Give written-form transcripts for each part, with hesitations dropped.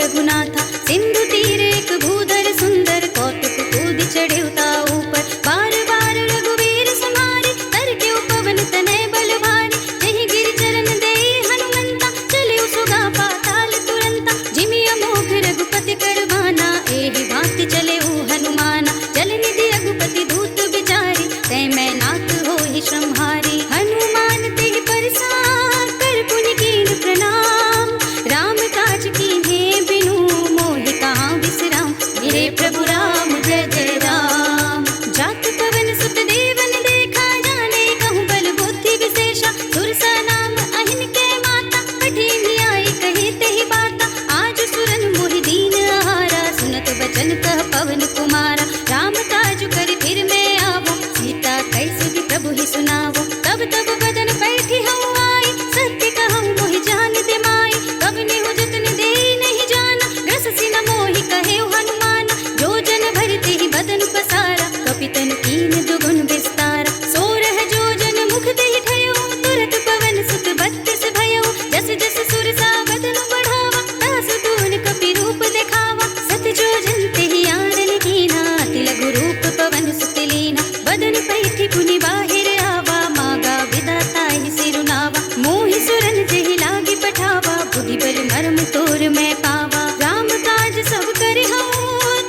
रघुनाथा। सिंधु तीर एक भूधर सुंदर, कौतुक कूद चढ़ेवता ऊपर। बार बार रघुवीर समारे, कर के पवन तनय बल भारी। जहि गिर चरण दे हनुमंता, चले सुगा पाताल तुरंता। जिमि अमोघ रघुपति कर बाना, एहि भांति चले हनुमाना। जल निधि रघुपति दूत बिचारी, तै मैं नाथ होहि श्रमहारी। हनुमान तेहि परसार, कर पुनि कीन प्रणाम। राम काज कीन्हे बिनु, मोहि कहाँ विश्राम। मेरे प्रभु राम जय जय राम। जात पवन सुत देवन देखा, जाने कहूँ बल बुद्धि विशेषा। सुरसा नाम अहिन के माता, कठिन आई कही तेहि बाता। आज सुरन मोहि दीन आहारा, सुनत बचन कह पवन कुमारा। राम काज कर फिर मैं आवो, सीता कैसुति प्रभु ही सुनावो। तब तब बदन बैठी हूँ आई, सत्य कहूँ मोहि जान दे माई। कब नेहु जतन दे नहीं जाना, रस सिन मोहि कहे हनुमान। जो जन भरते ही बदन पसारा, कपितन कीन दुगुन विस्तारा। सोरह जो जन मुख देहि ठयो, तुरत पवन सुत बत्तीस भयो। जस जस सुरसा बदन बढ़ावा, तास तून कपि रूप दिखावा। सत जो जन तेहि आनन कीना, अति लघु रूप पवन सुत लीना। बदन पैठी पुनि बाहिर आवा, मागा विधाता ही सिरुनावा। मोहि सुरन जेहि लागी पठावा, बुद्धि बल मर्म तोर मैं पावा। राम काज सब करे हूँ,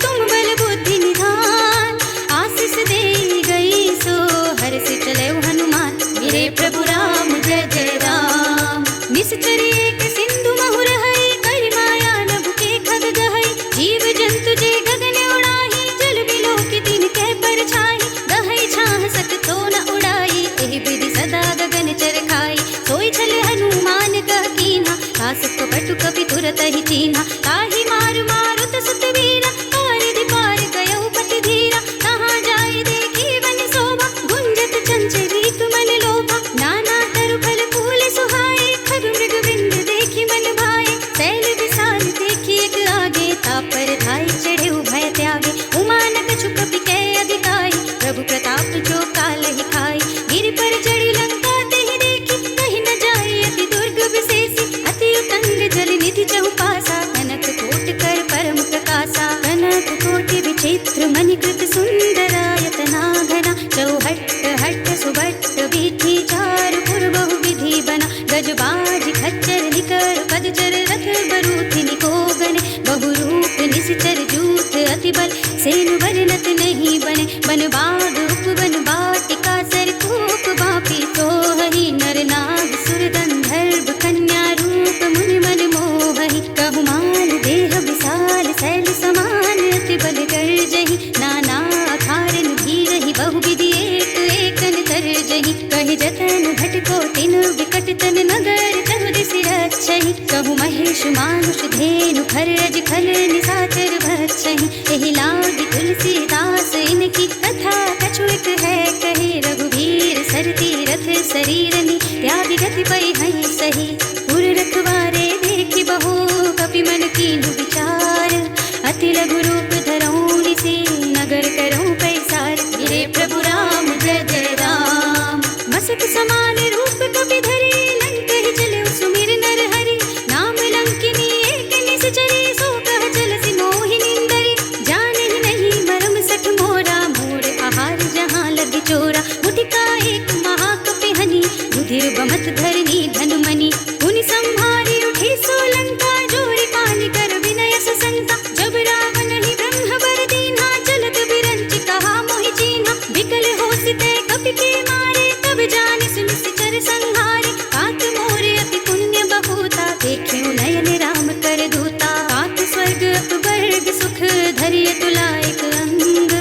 तुम बल बुद्धि निधान। आशीष दे गई सो, हर से चले हनुमान। मेरे प्रभु राम जय जय राम। निश्चर एक सिंधु महु रहई, कर माया नभ के खग गहई। जीव जंतु जे गगन उड़ाही, जल बिलो की तीन कह पर छाई। गहई छाह सक तो न उड़ाई, एहि विधि सदा गगन चर खाई। सोई छल हनुमान कह कीन्हा, तास कपटु कपि तुरत ही चीन्हा। ताहि मार मारुत सुत वीरा, पारिधि पार गयउ पति धीरा। कहाँ जाय देखी वन शोभा, गुंजत चंचरित मन लोभा। नाना तरु फल फूल सुहाए, खग मृग बिंद देखी मन भाए। शैल विशाल देखी एक आगे, तापर धाय चढ़े भय त्यागे। उमानक छुक कपि अधिकाई, प्रभु प्रताप जो काल ही खाई। गिर पर चढ़ी लंका तेहि देखी, कहीं न जाए अति दुर्ग विशेषी। अति उतंग जल निधि चहुपासा, कनक कोट कर परम प्रकाशा। कनक कोटि विचित्र मणिकृत सुंदरायतना घना। चौहट्ट हट्ट सुबट्ट बीठी, चार पुर बहु विधि बना। गजबाज खच्चर निकर पदचर, रथ बरूथ निकोगन। बहुरूप निश्चर जूथ अति बल, सेन वर्णत नहीं बने। बन बाग उपवन बाटिका, सर कूप बापी सोहहि। नर नाग सुर गंधर्व कन्या, रूप मुनि मन मोहहि। कहु माल देह विशाल, शैल समान अति बल गर्जहि। नाना अखारन भीरहि, बहु विधि एक एकन तरजहि। कहि जतन घटको तिन विकट तन, नगर चहु दिसि रक्षहि। कहु महेश मानुष धेनु, खरज खल निशाचर भक्षहि। एहि लागी तुलसीदास, इनकी कथा कछु एक है कही। रघुवीर सर तीरथ शरीरनि, त्याग गति पै हई सही। पुर रखवारे देखी बहु, कपि मन कीन्हु विचार। अति लघु रूप धरऊँ निसि, नगर करऊँ पैसार। मेरे प्रभु राम जय जय राम। मसक समान रूप कपि धरि, लंक ही चले सुमिर नर हरि। नाम लंकिनी एक निश्चरी, सो कह चलसि मोहि निंदरी। जाने नहीं मरम सठ मोरा, मोर आहार जहाँ लग चोरा। मुटिका एक महाकपि हनि, रुधिर बमत धरनी धनुमनि। पुनि संहारी उठी सोलंका, जोरी पानी कर विनय ससंका। जब रावण ही ब्रह्म बर दीन्हा, चलत बिरंचि कहा मोहि चीन्हा। विकल होसिते कपि के मारे, तब जानि सुनि निश्चर संहारे। कात मोरे अति पुण्य बहुता, देखियो नयन राम कर दूता। कात स्वर्ग अपवर्ग सुख, धरिय तुला एक अंग।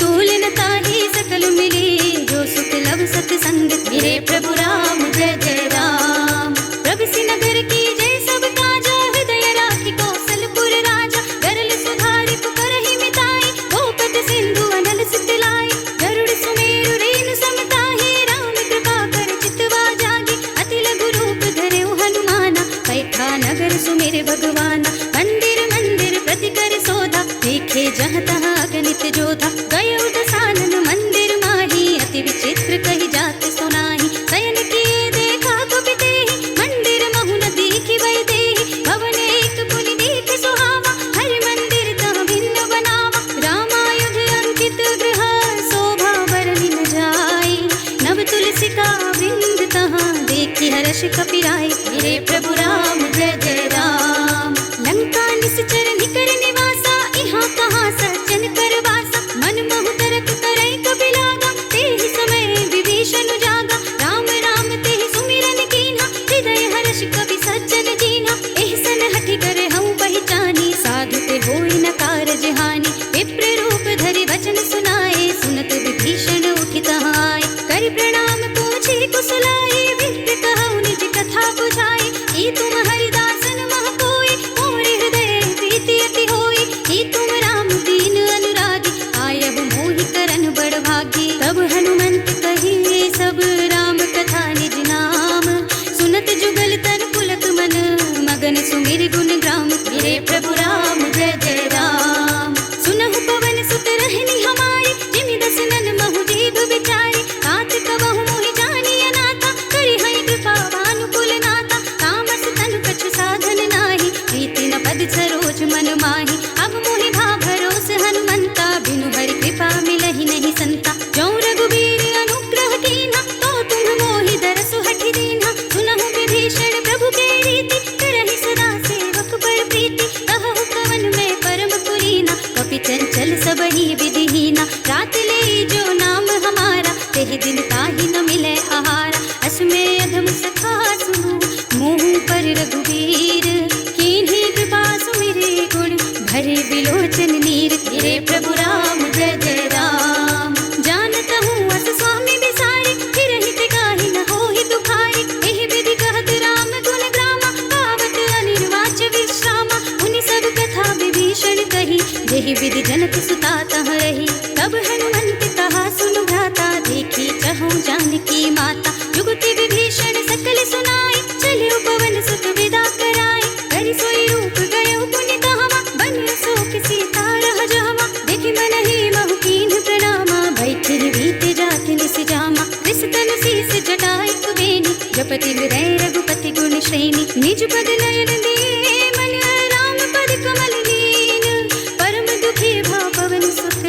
तुलन ताहि सकल मिली, जो सुख लब सत्संग। मेरे प्रभु राम जय जय राम। प्रभु नगर की जय सब काजा, हृदय राखी कौशलपुर राजा। गरल सुधारि पुकारहि मिताई, गोपद सिंधु अनल सित लाई। गरुड़ सुमेरु रेनु समताहि, राम कृपा कर चितवा जागी। अति लघु रूप धरऊ हनुमाना, बैठा नगर सुमेर भगवाना। मंदिर मंदिर प्रति कर सोधा, देखे जहाँ तहाँ अगणित जोधा। गयो दसानन मंदिर माही, अति विचित्र कही जात सुनाही। शयन किए देखा कपि तेहि, मंदिर महु न देखि वै देहि। भवन एक पुनि देख सुहावा, हर्ष कपिराय। मेरे प्रभु राम जय जय राम। लंका निश्चर निकर निवासा, यहाँ कहाँ सज्जन कर वासा। मन मोह तरक करई कबि लागा, तेहि समय विभीषण जागा। राम राम तेहि सुमिरन कीन्हा, हृदय हर्ष कपि सज्जन दीन्हा। एहसन हठि करे हऊँ पहचानी, साधु ते होई न कारज हानि। विप्र रूप धरि वचन सुनाए, सुनत विभीषण उठि तहाँ आए। करि प्रणाम पूछे कुशलाए, विप्र कहु निज कथा बुझाए। ई तुम हरिदासन मह कोई, मोर हृदय प्रीति अति होई। ई तुम राम दीन अनुरागी, आयहु मोहि करन बड़ भागी। तब हनुमंत कहिए सब राम कथा निज नाम, सुनत जुगल तन पुलक मन, मगन सुमिर गुण ग्राम। मेरे प्रभु राम जय जय राम। सुनहु पवन सुत रहनी हमारी, जिमि दसनन महु जीव बिचारी। तात कबहु मोहि जानिय नाथा, करि हई कृपा भानुकुल नाथा। तामस तनु कछु साधन नाही, प्रीति न पद सरोज मन माही। अब मोहि भा भरोस हनुमंता, बिनु हरि कृपा मिलहि नहीं संता। जौं रघुबीर अनुग्रह कीन्हा, तो तुम मोहि दरसु हठि दीन्हा। सुनहु विभीषण प्रभु के रीति, करहि सदा सेवक बड़ प्रीति। कहु कवन में परम पुरीना, कपि चंचल सबहि विधिहीना। रात ले जो नाम हमारा, तेहि दिन ताहि न मिले आहारा। असमय अधम सखा सुनु, मुँह पर रघुबीर। कीन्ही कृपा सुमिरे गुण, भरे बिलोचन नीर। मेरे प्रभु राम जय जय राम। जानत हूँ अस स्वामी बिसारी, फिर हित गाहि न होहि दुखारी। एहि विधि कहत राम गुण ग्रामा, गावत अनिर्वाच विश्रामा। उनि सब कथा विभीषण कही, जेहि विधि जनक सुता तह रही। तब हनुमंत कहा सुनु भ्राता, देखी चहु जानकी माता। जुगति विभीषण सकल सुनाई, चलियो पवन सुत विदा कराई। करि सोई रूप गयो पुनि कहावा, बनियो शोक सीता रह जावा। देखि मनहि महु कीन्ह प्रणामा, बैठि बीते जात निस जामा। विसतन शीस जटाई कुबेनी, जपति हृदय रघुपति गुण श्रेणी। निज पद नयन दिए मन, राम पद कमल लीन। परम दुखी भा पवन सुत,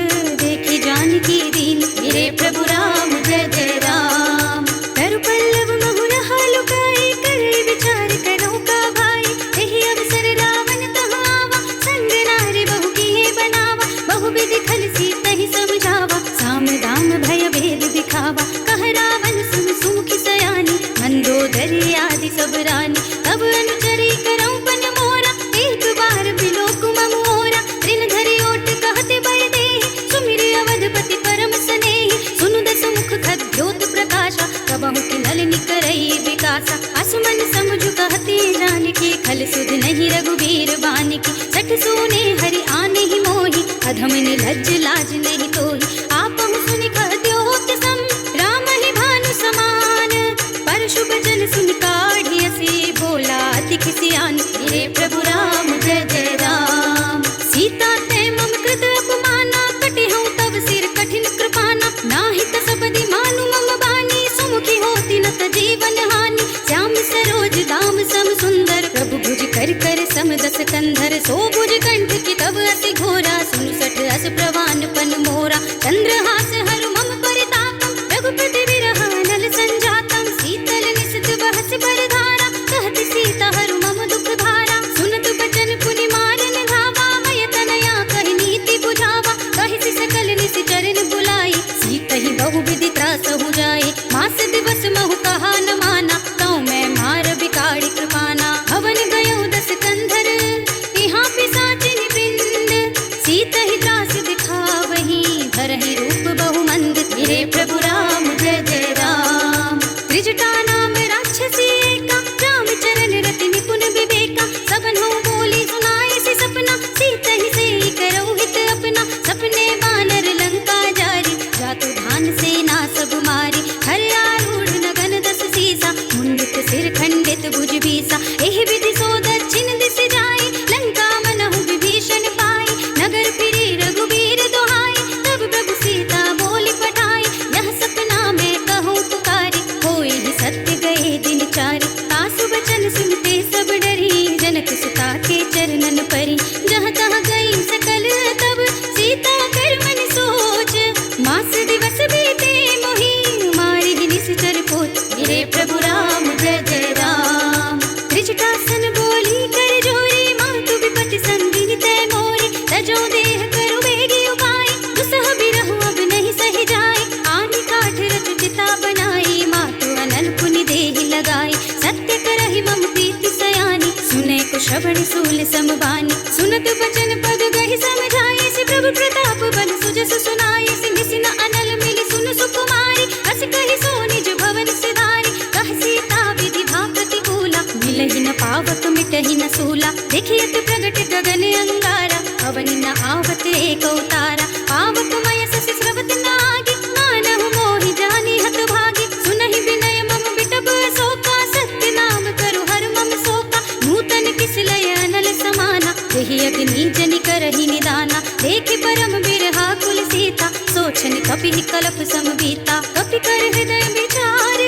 देखि जानकी दीन। मेरे प्रभु राम जय जय राम। तरु पल्लव महु रहा लुकाई, करे विचार करो का भाई। एहि अवसर रावण तहाँ आवा, संग नारी बहु किए बनावा। बहु विधि खल सीतहि समझावा, साम दाम भय भेद दिखावा। कह रावण सुन सुमुखी सयानी, मंदोदरी आदि सब रानी। तब अनुचरी करऊं पन मोरा, एक बार बिलोक मम ओरा। ऋण धरि ओट कहते भय देहि, सुमिर अवधपति परम स्नेहि। सुनु दस मुख खद्योत प्रकाशा, कबहु किन्नल निकरई विकासा। असमन समझु कहते जानकी, खल सुध नहीं रघुबीर बानिकी। सठ सोने हरि आने ही मोहि, अधम निर्लज्ज लाज नहीं तोहि। आपहु सुनि कहद्योत सम, राम ही भानु समान। परशु बचन सुनि काढ़ियसि, बोला अति किसियान। मेरे प्रभु राम जय जय राम। सीता ते मम कृत अपमाना, कटिहउँ तब सिर कठिन कृपाना। नाहित सपदि मानु मम बानी, सुमुखी होती न त जीवन हानि। श्याम सरोज दाम सम सुंदर, प्रभु भुज कर कर सम दस कंधर। सो भुज कंठ की तब अति घोरा, सुनु सठ अस प्रवान पन मोरा। चंद्रहास हरु मम परितापम, रघुपति विरह नल संजातम। शीतल निशित बहस बरधारा, कहत सीता हरु मम दुख भारा। सुनत बचन पुनि मारन धावा, मय तनया कहि नीति बुझावा। कहि सकल निस चरण बुलाई, सीतहि बहु विधि त्रासहु जाई। मास दिवस महु कहा न माना, तौ मैं मार बिगाड़ी कृपाना। हवन गयो दस कंधर, यहाँ पिशाचिनि वृंद। सीतहि त्रास दिखावहीं, धरहि रूप बहु मंद। मेरे प्रभु राम जय जय राम। त्रिजटा नाम राक्षसी एका, राम चरण रति निपुण विवेका। सबन हो बोली सुनाए से सपना, सीतहि सेई करौ हित अपना। सपने बानर लंका जारी, जातु धान सेना सब मारी। हर आरूढ़ नगन दस सीसा, मुंडित सिर खंडित भुज बीसा। एहि विधि सो दक्षिण दिस जाई, लंका मनहु विभीषण पाई। नगर फिरे रघुबीर दुहाई, तब प्रभु सीता बोली पठाई। यह सपना मैं कहूँ पुकारी, होई ही सत्य गए दिन चारि। तासु बचन सुनते सब डरी, जनक सुता के चरणन परी। जहाँ तहाँ गई सकल तब, सीता कर मन सोच। मास दिवस बीते मोहि, मारि निश्चर पोत। मेरे प्रभु राम जय जय राम। श्रवण सूल समबानी सुनत बचन पद गहि समझाए से प्रभु प्रताप बन सुजस सुनाए सिंह सिन अनल मिली सुन सुकुमारी अस कहि सो निज भवन सिधारी कह सीता विधि भा प्रतिकूला मिलहि न पावक मिटहि न सूला देखियत प्रगट गगन अंगारा अवनि न आवत एक अवतारा पावक मय ससि स्रवत नागी मानहु मोहि जानि हत भागी सुनहि विनय मम बिटप शोका सत्य नाम करु हर मम शोका नूतन किस लय अनल समाना यही अग्नि जनि करहि निदाना देखि परम बिरहा कुल सीता सोचन कपि कलप समबीता कपि कर हृदय विचार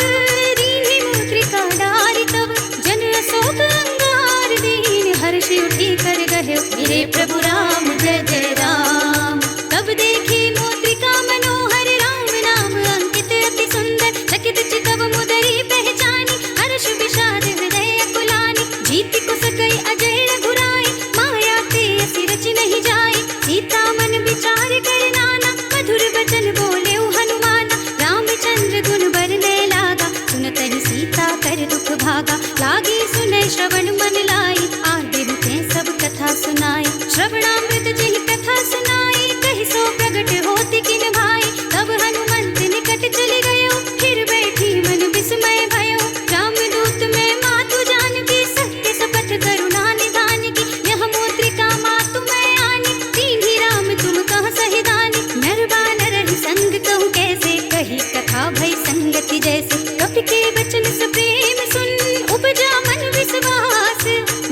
दीनि मुद्रिका डारि तब जन अशोक अंगार दीन हर्षि उठी कर गहे मेरे प्रभु राम जय जय राम तब देखी मुद्रिका मनोहर राम नाम अंकित अति सुंदर चकित चितव मुदरी पहचानी हर्ष विषाद हृदय अकुलानी जीति को सकई अजय रघुराई माया ते असि रचि नहीं जाए सीता मन विचार कर नाना मधुर वचन बोले हनुमाना रामचंद्र गुण बरने लागा सुनतहि सीता कर दुख भागा लागी सुने श्रवण मन लाई आगे ते सब कथा सुनाई श्रवणामृत जहि कथा सुनाई कहि सो प्रगट होति किन भाई तब हनुमंत निकट चले गयो फिर बैठी मन विस्मय भयो रामदूत में मातु जानकी सत्य सपथ करुणा निधान की यह मुद्रिका मातु मैं आनी दीन्ही राम तुम कह सहिदानी नर बानर ही संग कहूँ कैसे कही कथा भई संगति जैसे कपि के वचन से प्रेम सुन उपजा मन विश्वास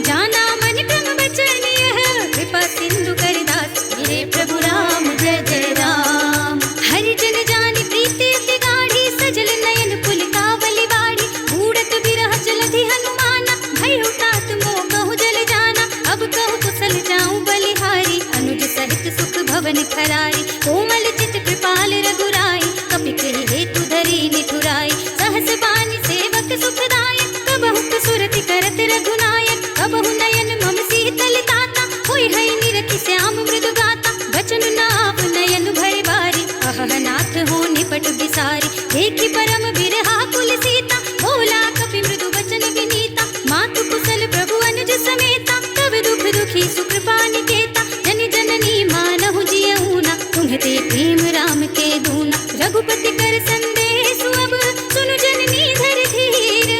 जाना मन क्रम वचन यह कृपा सिंधु करिदास मेरे प्रभु राम जय जय राम हरि जन जानि प्रीति अति गाढ़ी सजल नयन पुलकावली बाड़ी बूढ़त बिरह जलधि हनुमाना भय तात मोह कहूँ जल जाना अब कहूँ कुशल जाऊं बलिहारी अनुज सहित सुख भवन खरारी कोमल चित कृपाल रघुराई कपि कहि हेतु धरी निठुराई सहस बानी सेवक सुखदायक कबहु सुरति करत रघुनायक कबहु नयन मम शीतल ताता होय है निरखि श्याम मृदु गाता बचन नाव नयन भय बारी अहनाथ हो निपट बिसारी देखि परम बिरहा कुल सीता बोला कपि मृदु वचन विनीता मातु कुशल प्रभु अनुज समेता तब दुख दुखी सुकृपा निकेता जन जननी मानहु जियऊना तुम्हते प्रेम राम के दूना रघुपति कर संदेश अब सुनु जननी धर धीर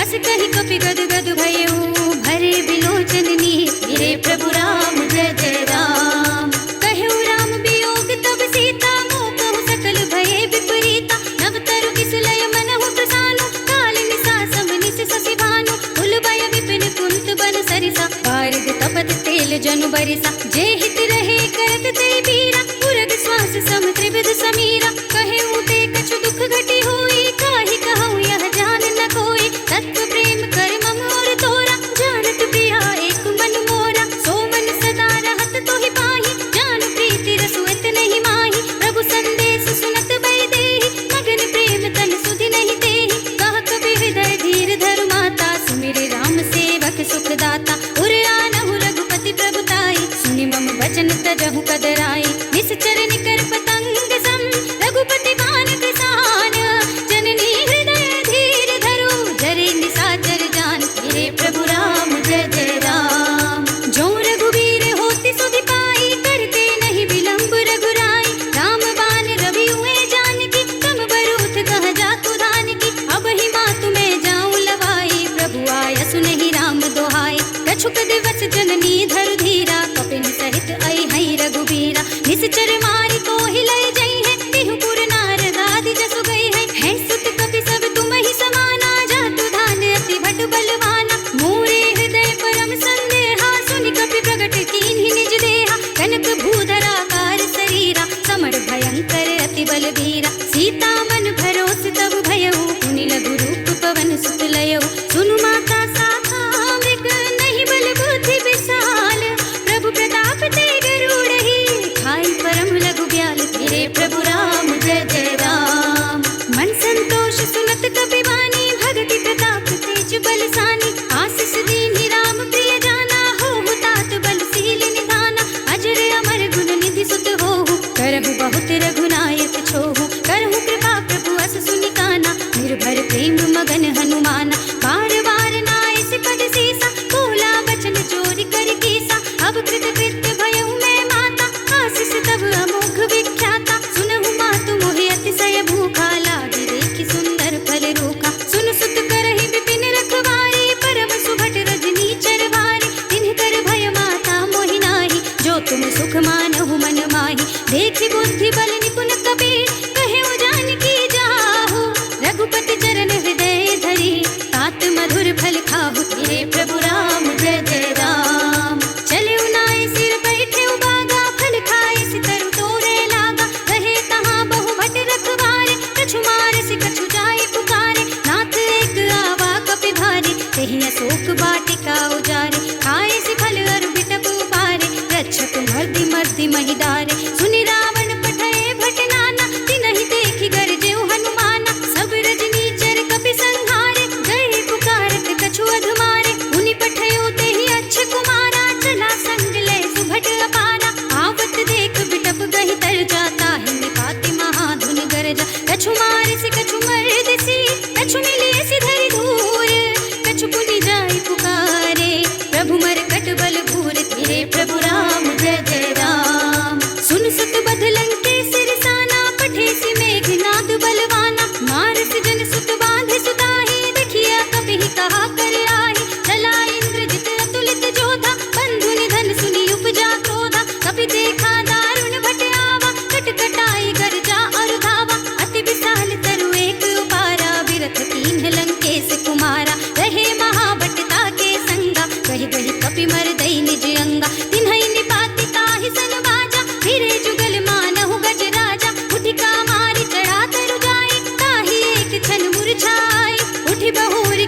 अस कहि कपि गद गद भयऊ भरे बिलोचन नीर मेरे प्रभु राम जय जय राम कहु राम वियोग तब सीता मोह कहु सकल भये विपरीता नव तरु किस लय मनहु प्रसानु काल निसा सम निस ससि भानु कुल भय विपिन कुंत बन सरिसा बारिद तपत तेल जनु बरिसा जे हित रहे करत ते बीरा पुरग श्वास सम त्रिविध समीरा कहे ऊते कछु दुख घटी होई काहि कहूँ यह जान न कोई तत्व प्रेम कर मम और तोरा जानत प्रिया एक मन मोरा सो मन सदा रहत तोहि पाही जान प्रीति रसुत नहीं माही प्रभु संदेश सुनत भय देहि मगन प्रेम तन सुधि नहीं तेहि कह कबि हृदय धीर धरु माता सुमिर राम सेवक सुख दाता उर आनहु रघुपति प्रभुताई सुनि मम वचन तजहु कदराई निश्चर निकर पतंग सम रघुपति बान किसान जननी हृदय धीर धरु जरे निशाचर जान मेरे प्रभु राम जय जय राम जो रघुवीर होति सुधि पाई करते नहीं विलंब रघुराई राम बान रवि हुए जानकी कम बरूथ कह जातु धानकी अब ही मातु मैं जाऊं लवाई प्रभु आय सुनहि राम दोहाई कछुक दिवस जननी धरु धीरा कपिन सहित आई हई रघुबीरा निश्चर मारी को हिलय जई है बिहुपुर नारद आदि जसु गई है सुत कपि सब तुम ही समाना जातु धान अति भट बलवाना मोरे हृदय परम संदेहा सुनि कपि प्रगट कीन्हि निज देहा कनक भूधरा कार शरीरा समर भयंकर अति बलबीरा सीता मन भरोस तब भयऊ पुनि लघु रूप पवन सुत लयऊ सुनु माता साखा मृग नहीं बल बुद्धि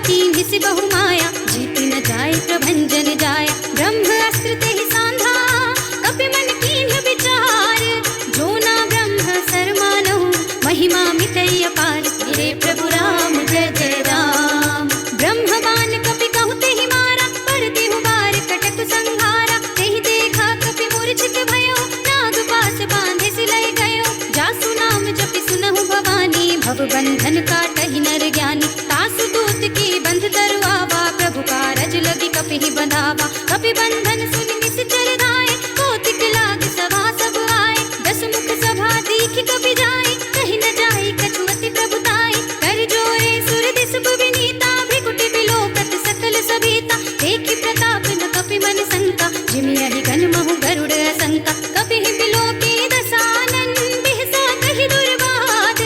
कीन्हि से बहु माया, जीति न जाय प्रभंजन जाय। ब्रह्म अस्त्र तेहि सांधा, कपि मन कीन्हि विचार। जो ना ब्रह्म सर मानहु, महिमा मितै अपार। मेरे प्रभु राम जय जय राम। ब्रह्म बाण कपि कहु तेहि मारा, पर देहु बार कटक संहारा। तेहि देखा कपि मूर्छित भयो, नाग पास बांधे सिलय गयो। जासु नाम जपि सुनहु भवानी, भव बंधन काटहि नर ज्ञानी। तासु दूत की बंध तरुआवा, प्रभु कारज लगी कपिहि बंधावा। कपि बंधन सुनि निश्चर धाये, कौतिक लाग सभा सब आए। दस मुख सभा दीखि कपि जाए, कहि न जाए कछु अति प्रभुताई। कर जोरे सुर दिसुब विनीता, भृकुटि बिलोकत सकल सभीता। देखि प्रताप न कपि मन शंका, जिमियहि गण महु गरुड़ असंका। कपिहि बिलोकी दसानन, बिहसा कहि दुर्वाद।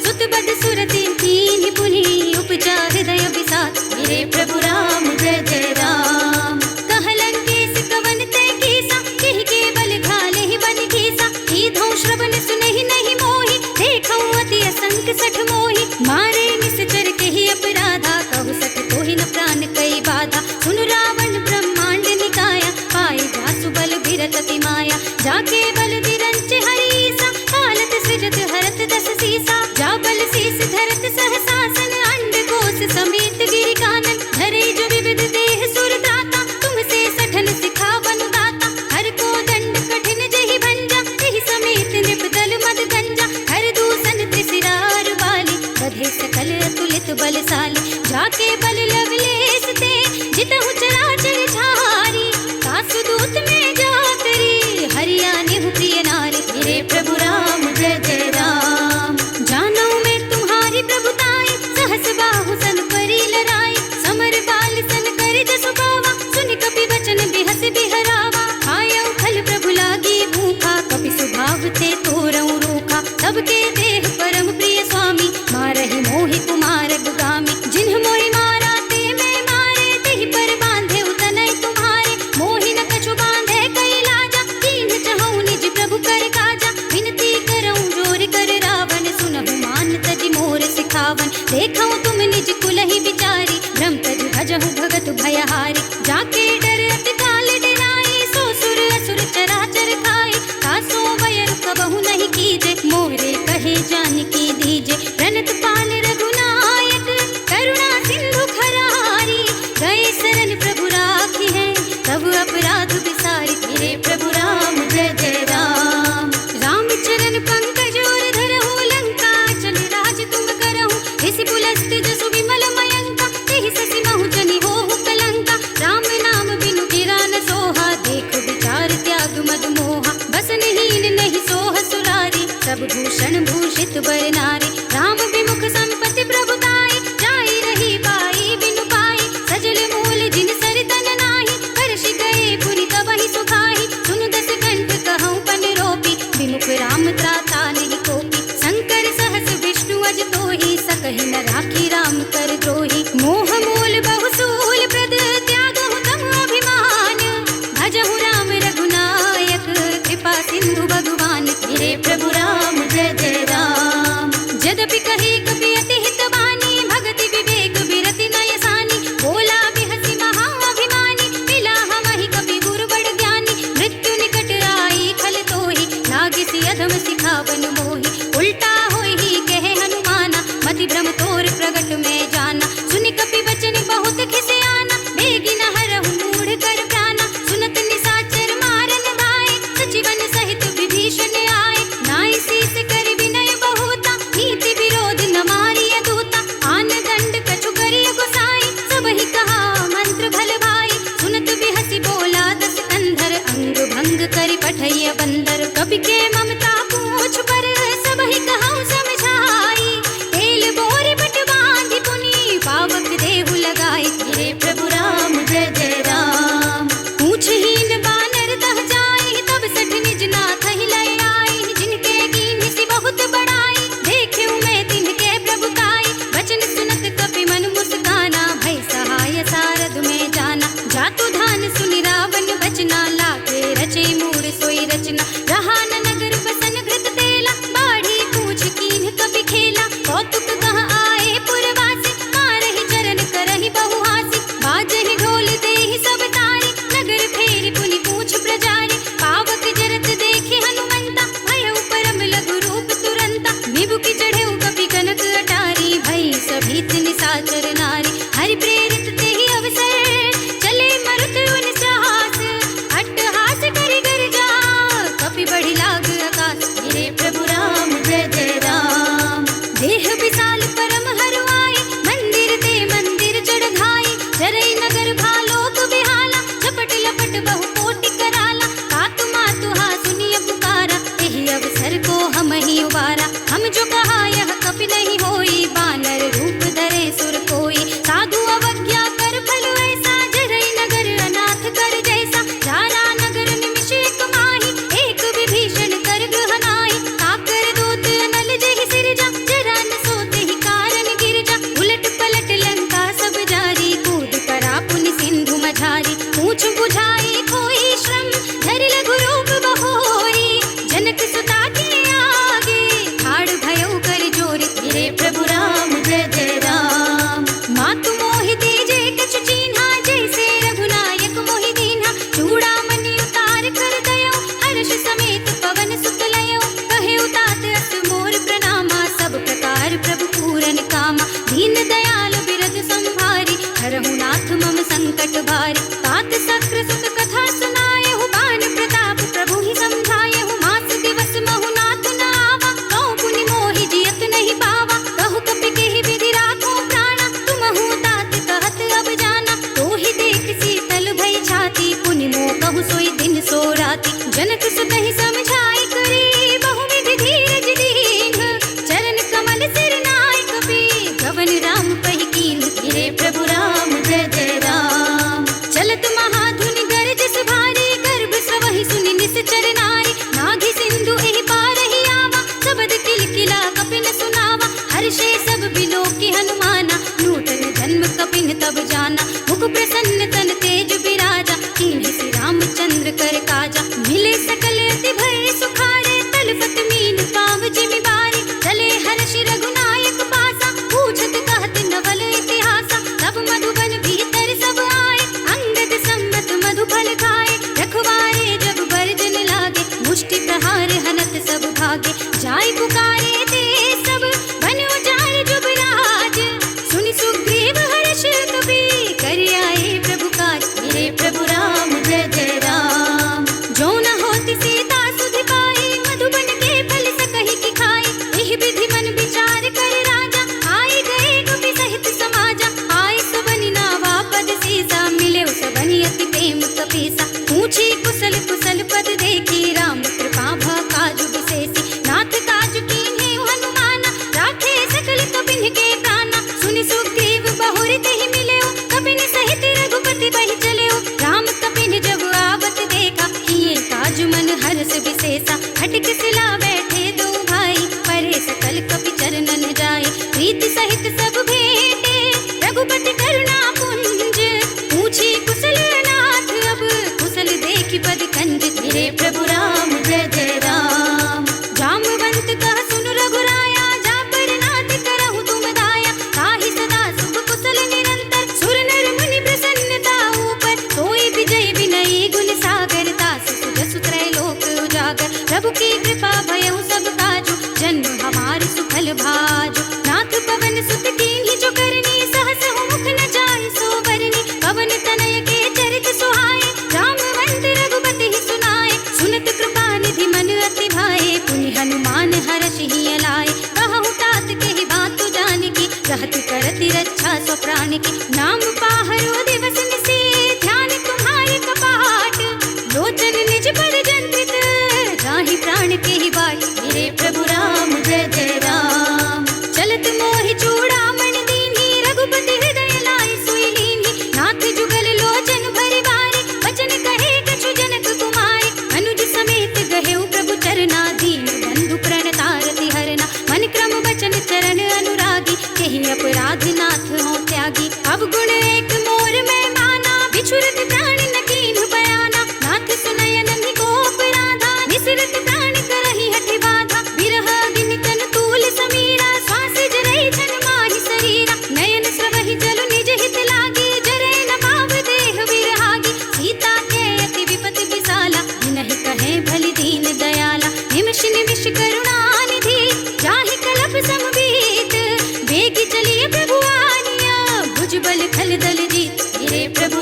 सुत बद सुरति कीन्हि पुनि, उपजा हृदय विषाद। मेरे प्रभु राम जय जय राम। कहलन केस कवन तै कीसा, केहि केवल घालेहि बन घीसा। कीधौ श्रवण सुनहि नहीं मोहि, देखौ अति असंक सठ मोहि। मारे निश्चर केहि अपराधा, कहु सठ कोहि न प्राण कई बाधा। सुनु रावण ब्रह्मांड निकाया, पाए जासु बल बिरत अति माया। जाके बल बिरंच हरीसा, पालत सृजत हरत दस सीसा। जा बल शीस धरत सहसासन, अंड कोश समेत गिरि कानन। धरे जो विविध देह सुर दाता, तुमसे सठन सिखावन दाता। हर को दंड कठिन जहि भंजा, तेहि समेत नृप दल मद गंजा। हर दूषण त्रिशिरार बाली, बधे सकल अतुलित बलशाली। जाके बल लवलेश ते, जितहु चराचर झारी। तासु दूत में जाकरी, हरिया निहु प्रिय नारी। मेरे प्रभु राम जय जय राम। जानो मैं तुम्हारी प्रभुताई, सहस बाहु सन परी लड़ाई। समर बाल सन कर जसु पावा, सुनि कपि वचन बिहस बिहरावा। आयौ खल प्रभु लागी भूखा, कपि सुभाव ते तोरऊ रूखा। सबके देह परम प्रिय स्वामी, मारहि मोहि कुमार गुगामी। जिन्ह मोहि मारा ते मैं मारे, तेहि पर बांधे उतनय तुम्हारे। मोहि न कछु बांधे कई लाजा, कीन्ह चहु निज प्रभु कर काजा। विनती करऊं जोर कर रावण, सुनहु मान तजि मोर सिखावन। देखऊं तुम निज कुलहि विचारी, भ्रम तजि भजहु भगत भयहारी। जाके डर अति काल डराई, सो सुर असुर चराचर खाई। तासो वयर कबहु नहीं कीजे, मोरे कहे जानकी दीजे। प्रणत पाल रघुनायक, करुणा सिंधु खरारी। गए शरण प्रभु राखी है, तब अपराध विसारी। मेरे प्रभु राम जय जय राम। राम चरण पंकज और धरहु, लंका चल राज तुम करहु। इसी पुलस्त जसु विमल मयंका, तेहि ससि महु जनि होहु कलंका। राम नाम बिनु गिरा न सोहा, देख विचार त्याग मद मोहा। बसनहीन नहीं सोह सुरारी, सब भूषण भूषित बर नारी। राम विमुख संपत्ति प्रभुताई, जाई रही पाई बिनु पाई। सजल मूल जिन सर तन नाही, हर्षि गए पुनि तबहि सुखाई। सुनु दस कंठ कहऊं पन रोपी, विमुख राम त्राता नहीं कोपी। शंकर सहस विष्णु अज तोहि, सकहि न राखी राम कर द्रोही। मोह मूल बहुसूल प्रद, त्यागहु तम अभिमान। भजहु राम रघुनायक, कृपा सिंधु भगवान। मेरे प्रभु राम जय जय राम। मम संकट भारी। तात सक्र सुत कथा सुनाए हूँ, बान प्रताप प्रभु ही समझाए हूँ। मास दिवस महु नाथ न आवा, कहूँ पुनि मोहि जियत नहीं पावा। कहु कपि केहि विधि राखो प्राणा, तुमहु तात कहत अब जाना। तो ही देख शीतल भई छाती, पुनि मोह कहु सोई दिन सो राती। जनक सुत ही समझाई करी, बहुविधि धीरज दीन। चरण कमल सिर नाय कपि, गवन राम पहि कीन। गिरे प्रभु राम जय जय राम। चलत महाधुनि गरजस भारी, गर्भ स्रवहि सुनि निश्चर नारी। नाघि सिंधु एहि पारहि आवा, सबद किलकिला कपिन सुनावा। हर्षे सब बिलोकि हनुमाना, नूतन जन्म कपिन तब जाना। मुख प्रसन्न तन तेज बिराजा, कीन्हि श्री रामचंद्र कर काजा। मिले सकल अति भय सुखारे, तलपत मीन पाव जिमि बारी। चले हर्षि रघुनायक पासा, पूछत कहत नवल इतिहासा। तब मधुबन भीतर सब आए, अंगद सम्मत मधु फल खाए। रखवारे जब बरजन लागे, मुष्टि प्रहार हनत सब भागे। जाय पुकारे ते सब, बन उजाड़ जुबराज। सुनि सुग्रीव हर्ष कपि, कर आए प्रभु काज। मेरे प्रभु राम जय जय राम। जो न होती सीता सुधि पाई, मधुबन के फल सकहि की खाई। एहि विधि मन विचार कर राजा, आई गए कपि सहित समाजा। आय सबनि नावा पद सीसा, मिले सबनि अति प्रेम कपीसा। पूछी कुशल कुशल पद देखी, राम कृपा भा काजु विशेषी। नाथ काजु कीन्हे हनुमाना, राखे सकल कपिन के प्राणा। सुनि सुग्रीव बहुरि तेहि मिलेउ, कपिन सहित रघुपति बहि चलेउ। राम कपिन जब आवत देखा, किए काजु मन हर्ष विशेषा। खटक सिला बैठे दो भाई, परे सकल कपि चरणन जाए। प्रीति सहित सब भेंटे, रघुपति करुणा पुंज। पूछी कुशल नाथ अब, कुशल देखि पद कंज। मेरे प्रभु राम जय जय राम। जामवंत कह सुन रघुराया, जा पर नाथ करहु तुम दाया। ताहि सदा शुभ कुशल निरंतर, सुर नर मुनि प्रसन्नता ऊपर। सोई विजय विनयी गुण सागर, तास सुजसु त्रैलोक उजागर। प्रभु की कृपा भयउ सब काजु, जन्म हमार सुफल भाजु। नाथ पवन सुत कीन्हि जो करनी, सहस मुख न जाहि सो बरनी। पवन तनय के चरित सुहाए, रामवंत रघुपति ही सुनाए। सुनत कृपा निधि मन अति भाए, पुनि हनुमान हर्षि हिय लाए। कहु तात केहि बात जानकी, कहत करति रक्षा सो प्राण की। नाम पाहरो दिवस निशि, ध्यान तुम्हारे कपाट। लोचन निज पर जंत्रित, जाहि प्राण केहि बाट। मेरे प्रभु राम जय जय राम। चलत मोहि चूड़ामणि दीन्हि, रघुपति हृदय लाए सोई लीन्हि। नाथ जुगल लोचन भरि बारी, वचन कहे कछु जनक कुमारी। अनुज समेत गहेउ प्रभु चरना, दीन बंधु प्रणतारति हरना। मन क्रम वचन चरण अनुरागी, केहि अपराध नाथ हो त्यागी। अब गुण एक मोर में माना, बिछुरत प्राण न कीन्हु बयाना। नाथ सुनय नन्हि को अपराधा, निसरत प्राण करहि हठि बाधा। बिरह अग्नि तन तूल समीरा, श्वास जरई छन माहि शरीरा। नयन स्रवहि जल निज हित लागी, जरै न पाव देह विरहागी। सीता के अति विपति विसाला, जिनहि कहे भलि दीन दयाला। निमिष निमिष करुणा निधि, जाहि कलप समबीत। बेगी चलिए प्रभु। प्रभु प्रभु प्रभु प्रभु प्रभु प्रभु प्रभु प्रभु प्रभु प्रभु प्रभु प्रभु प्रभु प्रभु प्रभु प्रभु प्रभु प्रभु प्रभु प्रभु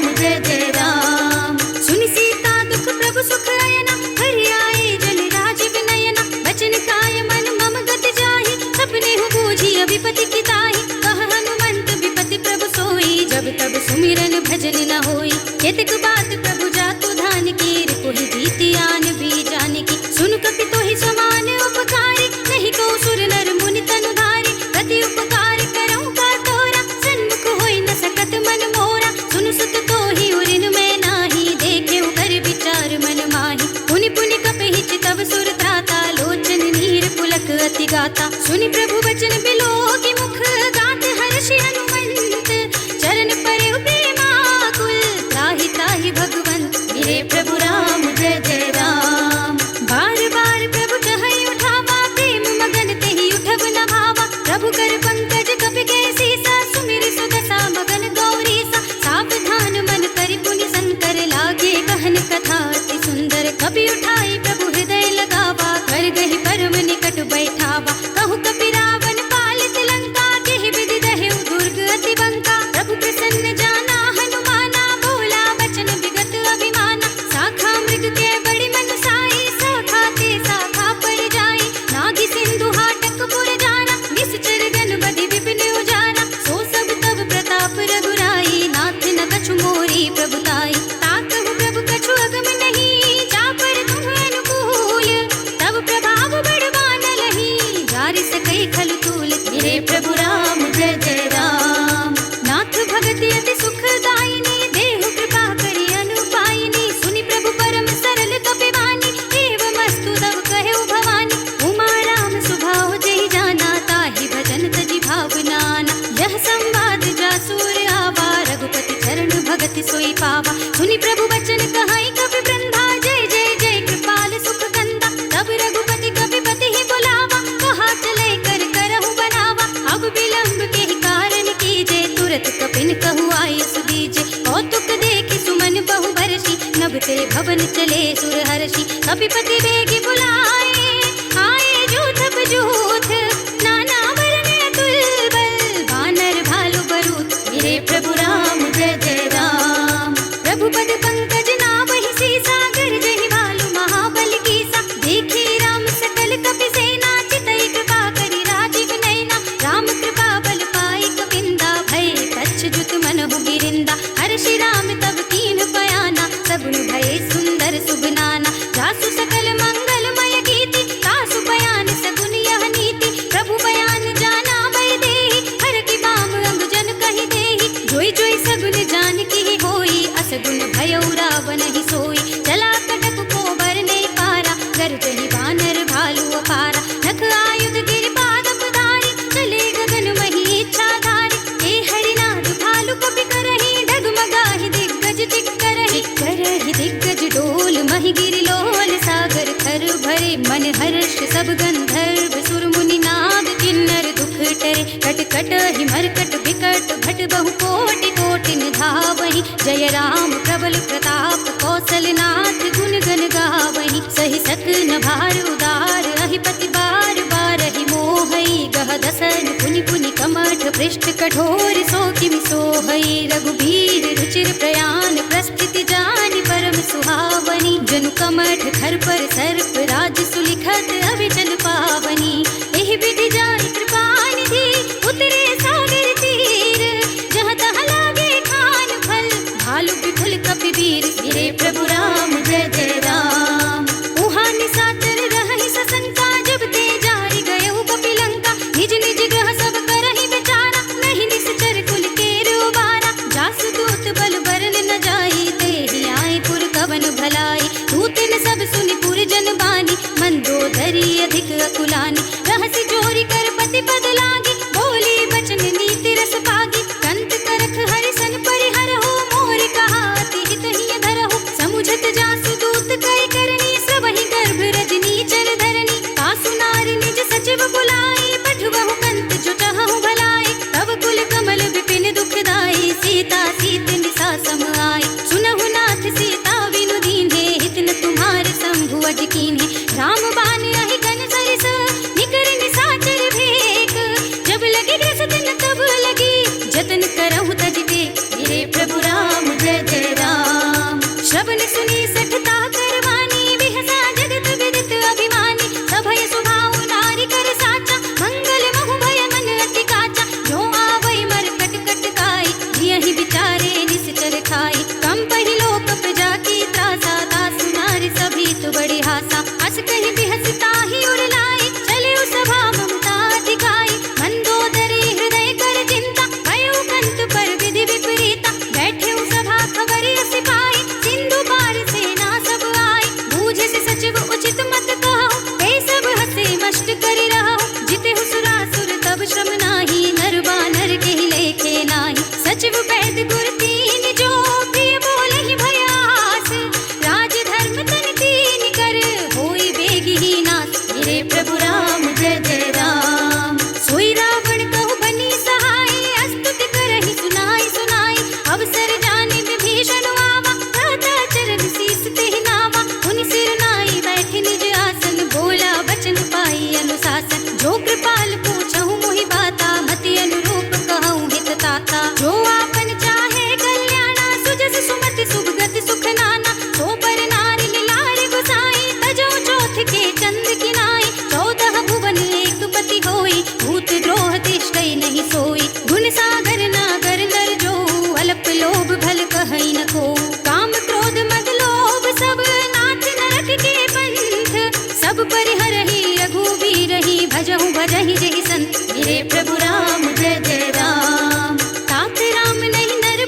प्रभु प्रभु राम। सुनि सीता दुख प्रभु सुख अयना, हरि आए जल राज विनयना। बचन काय मन मम गत जाहि, सपने हु बूझी विपति की ताहि। कह हनुमंत विपति प्रभु सोई, जब तब सुमिरन भजन न होई। केतक बात प्रभु जातु धान की, रिपुहि जीति आन भी जानकी। सुन कपि तोहि समान उपकारी, नहीं को सुर नर मुनि तनु धारी। प्रति उपकार करऊं का तोरा, सन्मुख होई न सकत मन मोरा। सुन सुत तोहि उरिन में नाही, देखे कर विचार मन माही। पुनि पुनि कपहि चितव सुर त्राता, लोचन नीर पुलक अति गाता। सुनि प्रभु वचन बिलोकि मुख, गात हर्षि हनुमंत। चरण परेउ प्रेमाकुल, त्राहि त्राहि भगवंत। मेरे प्रभु राम जय जय राम। अति अति सुखदायिनी, देहु कृपा करि अनुपायिनी, सुनि प्रभु परम सरल कपिवानी, एवमस्तु तव कहु भवानी। उमा राम सुभाव जेहि जाना, ताहि भजन तजि भावनाना। यह संवाद जासुर आवा, रघुपति चरण भगति सोई पावा। सुनि प्रभु वचन कहाई कपि वृंदा, जय जय जय कृपाल सुख कंदा। तब रघुपति कपिपति ही बुलावा, कहा चलै कर करहु बनावा। अब विलंब के ही कारण कीजे, तुरत कपिन कहु आय सुदीजे। कौतुक देखि सुमन बहु बरसी, नभ ते भवन चले सुर हर्षि। कपिपति बेगी बुलाए, आए जूथ बजूथ, नाना वरन अतुल बल, वानर भालु बरूथ। मेरे प्रभु राम जय जय राम। प्रभु पद पंकज नावहि सीसा, गरजहि भालु महाबल कीसा। देखी राम सकल कपि सेना, चितई कृपा करि राजीव नयना। राम कृपा बल पाई कपिंदा, भय कच्छुत मनहु गिरिंदा। हर्षि राम तब कीन्ह बयाना, सगुन भय सुंदर सुबनाना। जासु सकल मंगलमय गीति, तासु बयान सगुन यह नीति। प्रभु बयान जाना भय देहि, हर की बाम अंग जन कहि देहि। जोई जोई सगुन जान की होई, असगुन भयउ रावण ही सोई। चला कटक को बरने पारा, गरजहि वानर भालु अपारा। नख आयुध गिरि पादप धारी, चले गगन मही इच्छाधारी। हे हरिनाथ भालु कपि करहि, डगमगाहि दिग्गज चिक्करहि। करहि दिग्गज डोल, महि गिरि लोल। सागर थर भरे, मन हर्ष सब गंधर्व सुर मुनि नाग। किन्नर दुख टरे, कट कट ही मरकट विकट। भट बहु कोटि कोटि निधावहि, जय राम प्रबल प्रताप। कौशलनाथ गुण गण गावहि, सहि सकन भार उदार। अहिपति बार बारहि मोहई, गह दसन पुनि पुनि कमठ। पृष्ठ कठोर सो किमि सोहई, रघुबीर रुचिर प्रयाण। प्रस्थिति जानि परम सुहावनी, जनु कमठ खर पर सर्प। राज सुलिखत अविचल पावनी, एहि विधि जानि कृपा निधि। उतरे सागर तीर, जहाँ तहाँ लागे खान फल। भालु विपुल कपि वीर, मेरे प्रभु राम जय जय राम। उहाँ निशाचर रहहि सशंका, जब ते जारि गयउ कपि लंका। निज निज ग्रह सब करहि विचारा, नहीं निश्चर कुल केर उबारा। जासु दूत बल बरन न जाई, तेहि आए पुर कवन भलाई। दूतन सब सुनि पुर जन बानी, मंदोदरी अधिक अकुलानी। रहसि जोरी कर पति पद लागी, बोली बचन नीति रस पागी। कंत करख हरिसन परिहरहु, मोर कहा अति हित हिय धरहु। समुझत जासु दूत कई करनी, सबहि गर्भ रजनी चर धरनी। तासु नारी निज सचिव बुलाई, पठवहु कंत जो चाहहु भलाई। तब कुल कमल विपिन दुखदाई, सीता सीत निसा सम आई। सुनहु नाथ सीता बिनु दीन्हे, हित न तुम्हारे शंभु अज कीन्हे। राम बान अहि गन सरिस, निकर निशाचर भेक। जब लगी ग्रस दिन तब लगी, जतन करहु तज टेक। मेरे प्रभु राम जय जय राम। श्रवण सुनी सठता करवानी, बिहसा जगत विदित अभिमानी। सभय सुभाव नारी कर साचा, मंगल महु भय मन अति काचा। जो आवै मर कट कट काई, जियहि विचारे निश्चर खाई। कंपहि लोक प्रजा की त्रासा, तासु नारी सभी तु बड़ी हासा। हस कहि बिहस ताहि उर लाई, चले सभा ममता दिखाई। मंदोदरी हृदय कर चिंता, भयउ कंत पर विधि विपरीता। बैठे सभा खबर अस पाई, सिंधु पार सेना सब आई। बूझे से सचिव उचित मत कहु, ते सब हसे मष्ट करि रहु। जितेहु सुरासुर तब श्रम नाही, नर बानर केहि लेखे नाही। सचिव वैद गुर तीन जो, प्रिय बोलहि भयास। राज धर्म तन तीन कर, होई बेगी ही नास। मेरे प्रभु राम जय जय राम। सोई रावण कहु बनी सहाय, अस्तुति करहि सुनाई सुनाई। अवसर जानि विभीषण आवा, भ्राता चरण शीस तेहि नावा। उनि सिर नाई बैठे निज आसन, बोला वचन पाई अनुशासन। जो कृपाल पूछहु मोहि बाता, मति अनुरूप कहूँ हित ताता। जो आपन चाहे कल्याणा, सुजस सुमति सुभगति सुख नाना। सो पर नारी लारि गुसाई, तजौ चौथ के चंद किनाई। 14 भुवन एक पति होई, भूत द्रोह तिष्ठै नहीं सोई। गुण सागर नागर नर जो, अल्प लोभ भल कहै न को। काम क्रोध मद लोभ सब, नाथ नरक के पंथ। सब परिहरहि रघुवीरहि, भजहु भजहि जेहि संत। मेरे प्रभु राम जय जय राम। तात राम नहीं नर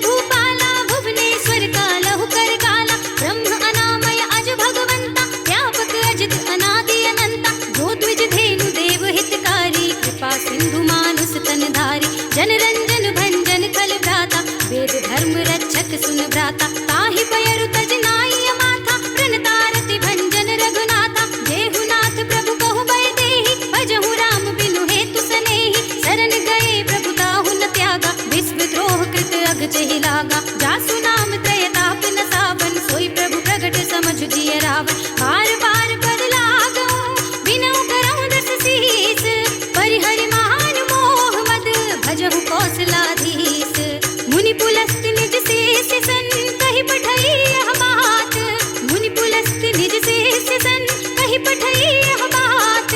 धर्म रक्षक सुन भ्राता, ताहि पयरु तज नाई माथा, प्रणतारति भंजन रघुनाथा। जेहुनाथ प्रभु कहु बय देहि, भजहु राम बिनु हेतु सनेहि। शरण गए प्रभु ताहु न त्यागा, विश्व द्रोह कृत अघ चहि लागा। जासु नाम त्रय ताप न सावन, सोई प्रभु प्रगट समझ जिय रावण। बार बार पद लागऊं, बिनऊ करऊं दस सीस, परिहरि मान मोह मद, भजहु कौशलाधीश। मुनि पुलस्त निज शेष सन, कहि पठई यह बात। मुनि पुलस्त निज शेष सन, कहि पठई यह बात।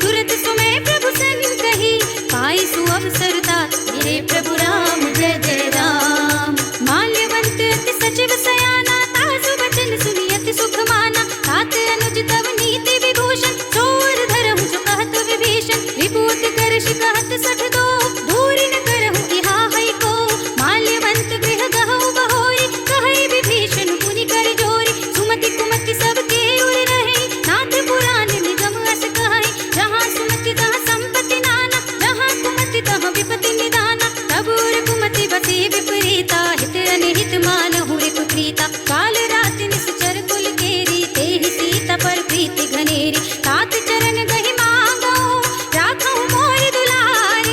तुरत सुमय प्रभु सन कही, पाई सुअवसर तात। हे प्रभु राम जय जय राम। माल्यवंत अति सचिव सयाना, तासु वचन सुनि अति सुख माना। तात अनुज तव नीति विभूषण, चोर धरहु जो कहत विभीषण। विभूति करश कहत सठ दो, दूरि न करहु इहा है को। माल्यवंत गृह गहु बहोरी, कहई विभीषण पुनि कर जोरी। सुमति कुमति सबके उर रहे, नाथ पुराण निगम अस कहई। जहाँ सुमति तहाँ संपत्ति नाना, जहाँ कुमति तहाँ विपत्ति निदाना। तब उर कुमति बसे विपरीता, हित अनिहित मानहु रिपु प्रीता। काल राति निश्चर कुल केरी, तेहि सीता पर प्रीति घनेरी। तात चरण गहि मांगो, राखहु मोर दुलार।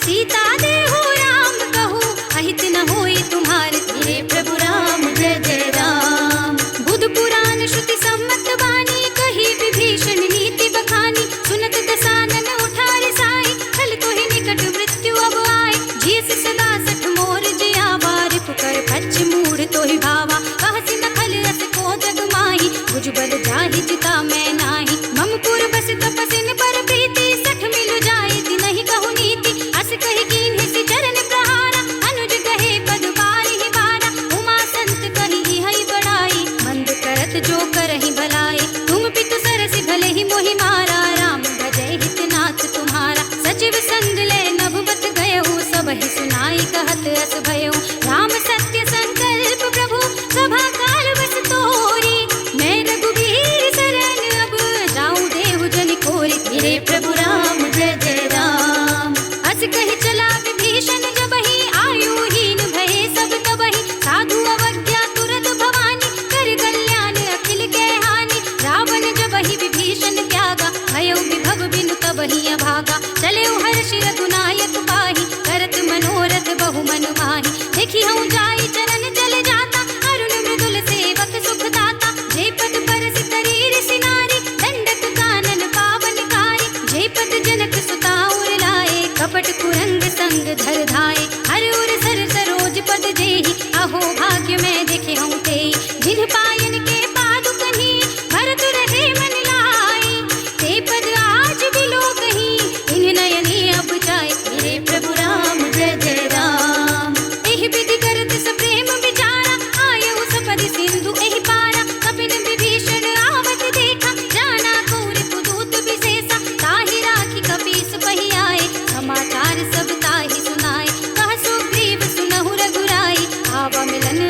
सीता देहु राम कहू, अहित न होई तुम्हार। हे प्रभु राम जय जय राम। बुध पुराण श्रुति सम्मत वाणी, कही विभीषण नीति बखानी। सुनत दसानन उठारे साई, खल तोहि निकट मृत्यु अब आए। जियस सदा सठ मोर जियावा, रिपुकर फच मूढ़ तोहि भावा। कहसि न खल रस को जग माही, भुजबल जाहि जिता मैं नाही। मम पुर बस तपसिन पर प्रीति, सठ मिलु जाए तिनहि कहु नीति। अस कहि कीन्हि चरण प्रहारा, अनुज कहे पद बारिहि बारा। उमा संत कहि इहै बड़ाई, मंद करत जो करहि भलाई। तुम पितु सरसि भले ही मोहि मारा, राम भजै हित नाथ तुम्हारा। सचिव संग ले नभुबत गयहु, सबहि सुनाई कहत अस भयउ। राम सत्य संकल्प प्रभु, सभा काल बस तोरी। मैं रघुबीर शरण अब, जाऊं देहु जनि खोरी। हे प्रभु राम जय जय राम। अस कहि चला विभीषण जबहि, आयुहीन भये सब तबहि। साधु अवज्ञा तुरत भवानी, कर कल्याण अखिल के हानि। रावण जबहि विभीषण त्यागा, भयउ विभव बिनु तबहि अभागा। चलेउ हर्षि रघुनायक पाहि, करत मनोरथ बहु मन माहि। देखि हूँ जाई चरण चल जाता, अरुण मृदुल सेवक सुख दाता। जे पद परस करी सिनारी, दंडक कानन पावनकारी। जे पद जनक सुता उर लाए, कपट कुरंग संग धर धाये। हर उर सर सरोज पद जेहि, अहो भाग्य मैं देखे हूँ तेई। जिन पायन के पादुकहि, भरत रहे मन लाई। ते पद आज बिलो कहीं, इन नयनी अब जाए। हे प्रभु राम जय जय राम। एहि विधि करत सप्रेम विचारा, आयहु सपदि सिंधु एहि पारा। कपिन विभीषण आवत देखा, जाना कौर पुदूत विशेषा। ताहि राखी कपीस पहि आए, समाचार सब ताहि सुनाए। कह सुग्रीव सुनहु रघुराई, आवा मिलन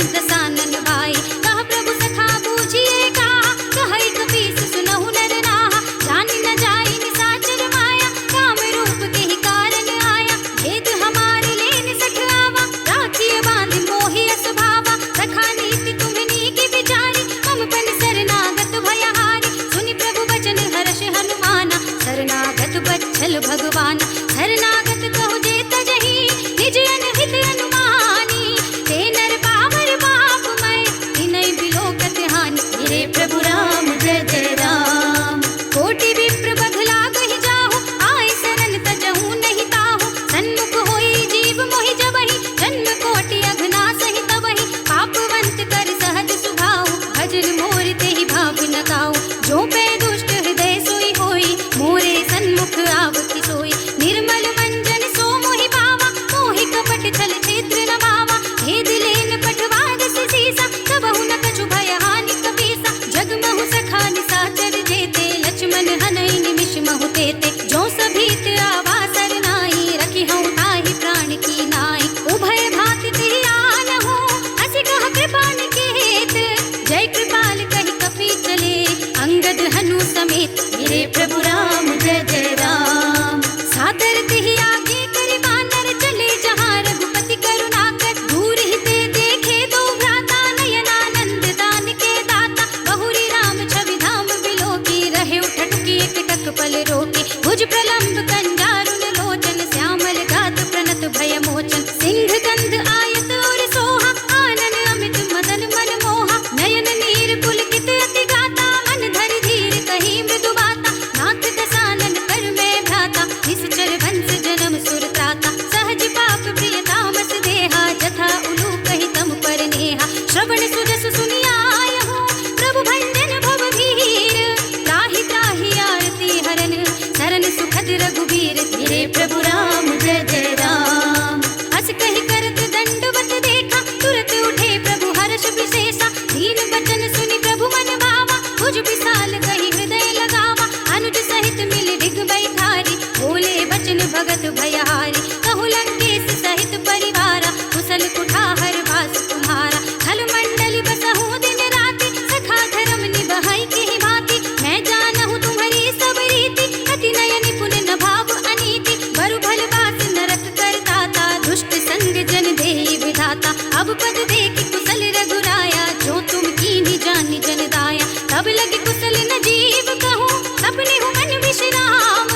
भगत भयहारी। कहु लंकेश सहित परिवारा, कुशल कुठार वास तुम्हारा। खल मंडल बसहु दिन राति, सखा धर्म निबहै केहि भांति। मैं जानहु तुम्हारी सब रीति, अति नय निपुण न भाव अनीति। बरु भल बास नरक करताता, दुष्ट संग जन देहि विधाता। अब पद देखि कुशल रघुराया, जो तुम कीन्ही जानि जन दाया। तब लगे कुशल न जीव कहूँ, सपने हो मन विश्राम।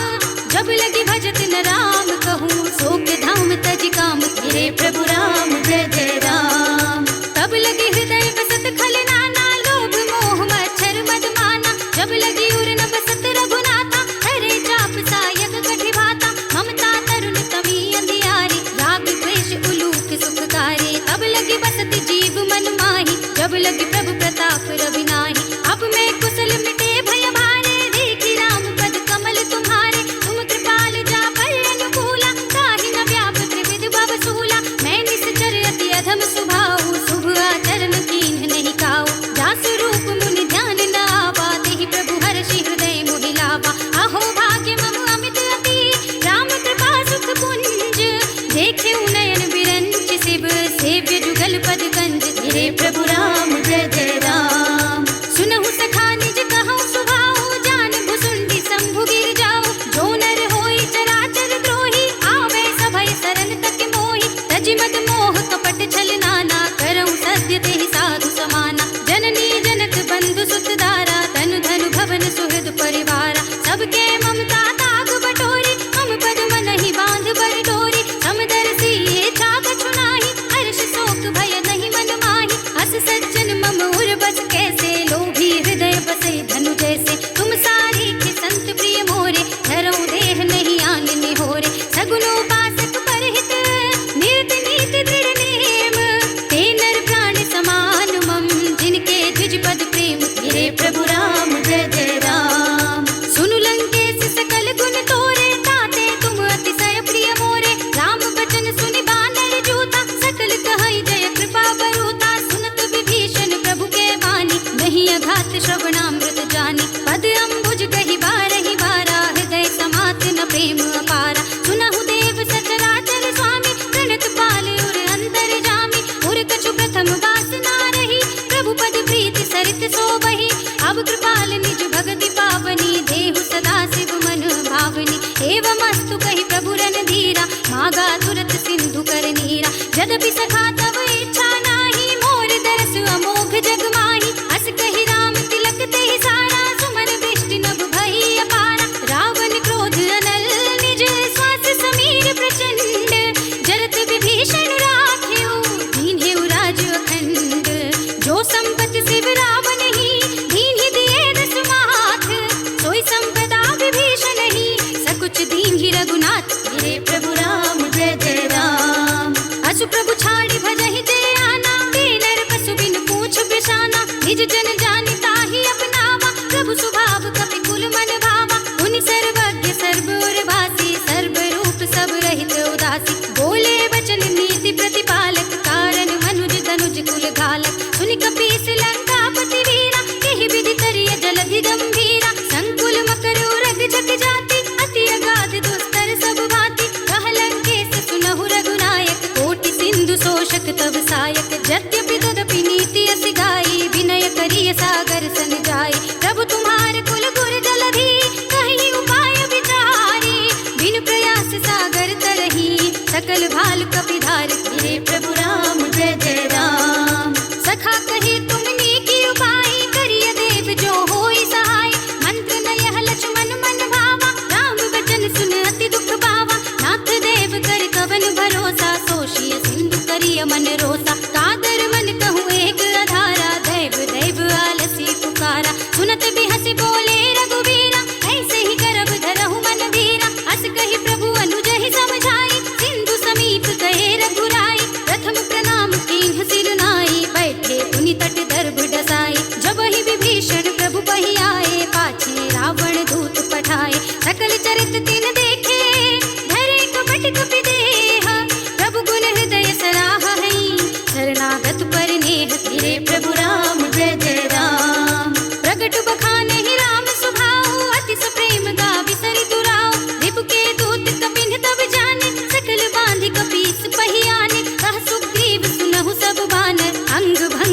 जब लगे भजत न राम कहूँ, शोक धाम तज काम। गिरे प्रभु राम जय जय राम। तब लगे हृदय बसत खल नाना, लोभ मोह मच्छर मद माना। जब लगी उर न बसत रघुनाथा, हरे चाप सायक कठि भाता। ममता तरुण तमी अंधियारी, राग द्वेष उलूक सुखकारी। तब लगी बसत जीव मन माही, जब लगी प्रभु प्रताप रवि नाही। अब मैं कुशल मिटे भय भारे, देखी राम पद कमल तुम्हारे। तुम कृपाल जा पर अनुकूला, ताहि न व्याप त्रिविध भव सूला। मैं निश्चर अति अधम स्वभाव, शुभ आचरण कीन्ह नहीं काऊ। जासु रूप मुनि ध्यान न आवा, तेहि प्रभु हर्षि हृदय मोहि लावा। अहो भाग्य मम अमित अति, राम कृपा सुख पुंज। देखे नयन बिरंच शिव, सेव्य जुगल पद कंज। गिरे प्रभु राम जय जय राम। सुनहु सखा निज कहूँ सुभाऊ, जान भुसुंडी शंभु गिर जाऊ। जो नर होई चराचर द्रोही, आवे सभय सरन तक मोहि। तजि मद मोह कपट छल नाना, करऊँ सत्य तेहि साधु समाना। जननी जनक बंधु सुत दारा, तनु धनु भवन सुहृद परिवारा। सबके ममता ताग बटोरी, मम पद मनहि बांध बर डोरी। समदर्शी ये छाग छुनाहि, हर्ष शोक भय नहीं मन माहि। हस सज्जन मम उर बस कैसे, लोभी हृदय बसे धनु जैसे। तुम सारी के संत प्रिय मोरे, धरऊँ देह नहीं आन निहोरे। सगुनोपासक परहित, नियत नीति दृढ़ नेम। ते नर प्राण समान मम, जिनके द्विज पद प्रेम। गिरे प्रभु राम जय जय राम। सुनु लंकेश सकल गुण तोरे, ताते तुम अतिशय प्रिय मोरे। राम बचन सुनि बानर जूता, सकल कहै जय कृपा बरूता। सुनत विभीषण प्रभु के वाणी, नहीं अघात श्रवणामृत जानी। पद अम्बुज कहि बारहि बारा, हृदय समात न प्रेम अपारा। सुनहु देव सचराचर स्वामी, प्रणत पाल उर अंतर जामी। उर कछु प्रथम वासना रही, प्रभु पद प्रीति सरित सोबहि। अब कृपाल निज भगति पावनी, देहु सदा शिव मन भावनी। एवमस्तु कहि प्रभु रणधीरा, मागा तुरत सिंधु कर नीरा। यद्यपि सखा तब इच्छा नाही, मोर दरस अमोघ जग माही। हस कहि राम तिलक तेहि सारा, सुमन वृष्टि नभ भई अपारा। रावण क्रोध अनल निज, श्वास समीर प्रचंड। जरत विभीषण राखेउ, दीन्हेउ राज अखंड। जो संपत शिव रावण ही, दीन्हि दिए दस माथ। सोई संपदा विभीषण ही, सकुच दीन्हि रघुनाथ। गिरे प्रभु राम जय जय राम। असु प्रभु छाड़ी भजहि जय आना, नर पशु बिन पूछ बिसाना। निज जन जानि ताहि अपनावा, प्रभु स्वभाव कपि कुल मन भावा। मुनि सर्वज्ञ सर्व उर भासी, सर्व रूप सब रहित उदासी। बोले वचन नीति प्रतिपालक, कारण मनुज तनुज कुल घालक। सुनि कपीस लंकापति वीरा, एहि विधि करिय जलधि गंभीरा। संकुल मकर उरग जग जाति, अति अगाध दुस्तर सब भांति। कह लंकेश सुनहु रघुनायक, कोटि सिंधु शोषक तव सायक। यद्यपि तदपि नीति असि गाई, विनय करिय सागर सन जाई। प्रभु तुम्हार कुल गुर जलधि, कहीं उपाय विचारी। बिन प्रयास सागर तरही, सकल भाल कपिधार। गिरे प्रभु राम जय जय राम। सखा कही तुमने की उपाय, करिय देव जो होई सहाय। मंत्र नयह लक्ष्मण मन भावा, राम वचन सुन अति दुख पावा। नाथ देव कर कवन भरोसा, सोषिय सिंधु करिय मन रोसा। कादर मन कहूँ एक अधारा, दैव दैव आलसी पुकारा। सुनत भी हंसी बोले रघुवीरा, ऐसे ही करब धरहु मन धीरा। हस कही प्रभु अनुज ही समझाई, सिंधु समीप गए रघुराई। प्रथम प्रणाम कीन्ह सिर नाई, बैठे पुनि तट दर्भ डसाई। जब ही विभीषण प्रभु बहि आए, पाछे रावण दूत पठाए। सकल चरित तिन देखे, धरे कपट कपि देह। प्रभु गुण हृदय सराहा हई, शरणागत पर नेह। गिरे प्रभु राम जय जय राम। प्रगट बखाने ही राम स्वभाव, अति सप्रेम गा बिसरि दुराव। रिपु के दूत कपिन तब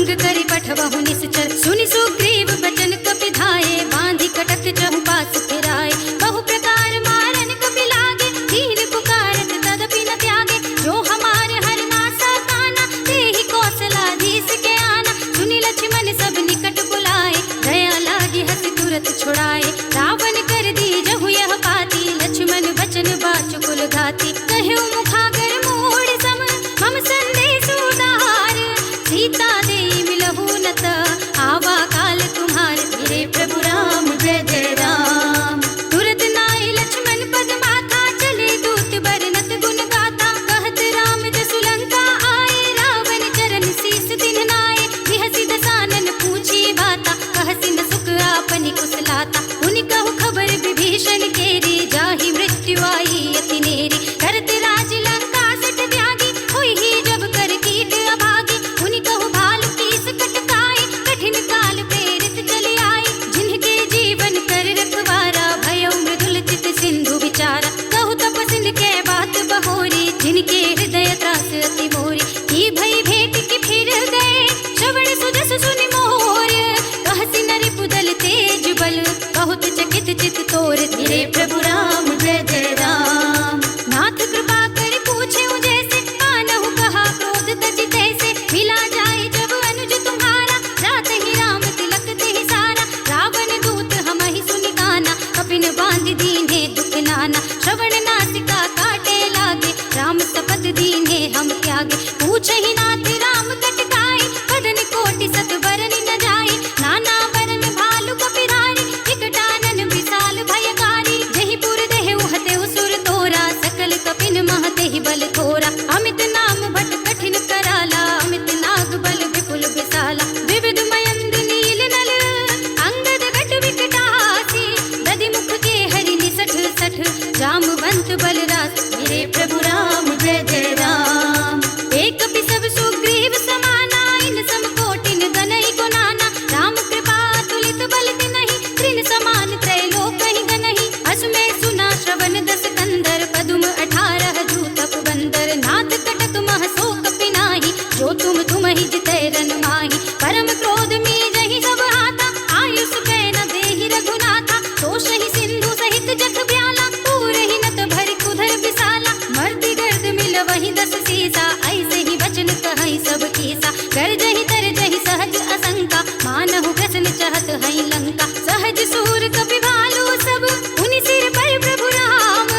भंग करी पठवहु निश्चर, सुनि सुग्रीव बचन कपि धाये, बांधि कटक चहु पास फिराए। बहु प्रकार मारन कपि लागे, दीन पुकारत तदपि न त्यागे। जो हमारे हर नासा काना, तेहि कौशलाधीश के आना। सुनि लक्ष्मण सब निकट बुलाए, दया लागी हसि तुरत छुड़ाए। रावण कर दी जहु यह पाती, लक्ष्मण बचन बाचुकुल घाती। कह्यो मुखागर मोड़ सम, मम संदेश उदार। सीता दे मिलहु नत, आवा काल तुम्हार। धीरे प्रभु राम जय जय राम। तुरत नाई लक्ष्मण पद माथा, चले दूत बरनत गुण गाथा। कहत राम जसु लंका आए, रावण चरण शीस दिन नाए। बिहसि दसानन पूछी बाता, कहसि न सुख आपनि कुशलाता। उनि कहु खबर विभीषण केरी, जाहि मृत्यु आई अति नेरी। करत राज लंका सठ त्यागी, होई जब कर कीट अभागी। उनि कहु भालु कीस कटकाए, कठिन काल प्रेरित चले आए। जिनके जीवन कर रखवारा, भयउ मृदुल चित सिंधु विचारा। कहु तपसिन के बात बहोरी, जिनके हृदय त्रास अति मोरी। की भई भेंट की फिर गए, श्रवण सुजस सुनि मोर। कहसि नरि पुदल तेज बल, बहुत चकित चित तोर। धीरे प्रभु राम जय जय राम। नाथ कृपा कर पूछे जैसे, कानहु कहा क्रोध तजि तैसे। मिला जाए जब अनुज तुम्हारा, जात ही राम तिलक तेहि सारा। रावण दूत हमहि सुनि काना, कपिन बांधि दीन्हे दुख नाना। श्रवण नासिका काटे लागे, राम शपथ दीन्हे हम त्यागे। पूछहि नाथ राम कटकाए, बदन कोटि सत बरनि न जाए। नाना बरन भालु कपिरारी, विकटानन विशाल भयकारी। जहि पुर देहु हतेउ सुर तोरा, सकल कपिन महतेहि बल थोरा। अमित नाम भट कठिन कराला, अमित नाग बल विपुल विशाला। विविध मयंद नील नल, अंगद गट विकटासी। दधि मुख के हरि निसठ सठ, जामवंत बलरास। मेरे प्रभु राम जय जय राम। एक कपि सब सुग्रीव समाना, इन सम कोटिन गनई गुनाना। राम कृपा तुलित बल तिनहि, तृण समान त्रैलोक ही गनहि। अस में सुना श्रवण दस कंदर, पदुम 18 जूतप बंदर। नाथ कटक मह सो कपि नाही, जो तुम ही जितै रन माही। परम क्रोध में जहि सब हाथा, आयुष कै न देहि रघुनाथा। तोषहि सिंधु सहित जथ ब्याला, पूरहि नत भरि कुधर विशाला। मर्दि गर्द मिल वही 10 सीसा, ऐसे ही वचन कहै सब कीसा। गर्जहि तरजहि सहज असंका, मानहु ग्रसन चहत हई लंका। सहज सूर कपि भालु सब, उनि सिर पर प्रभु राम।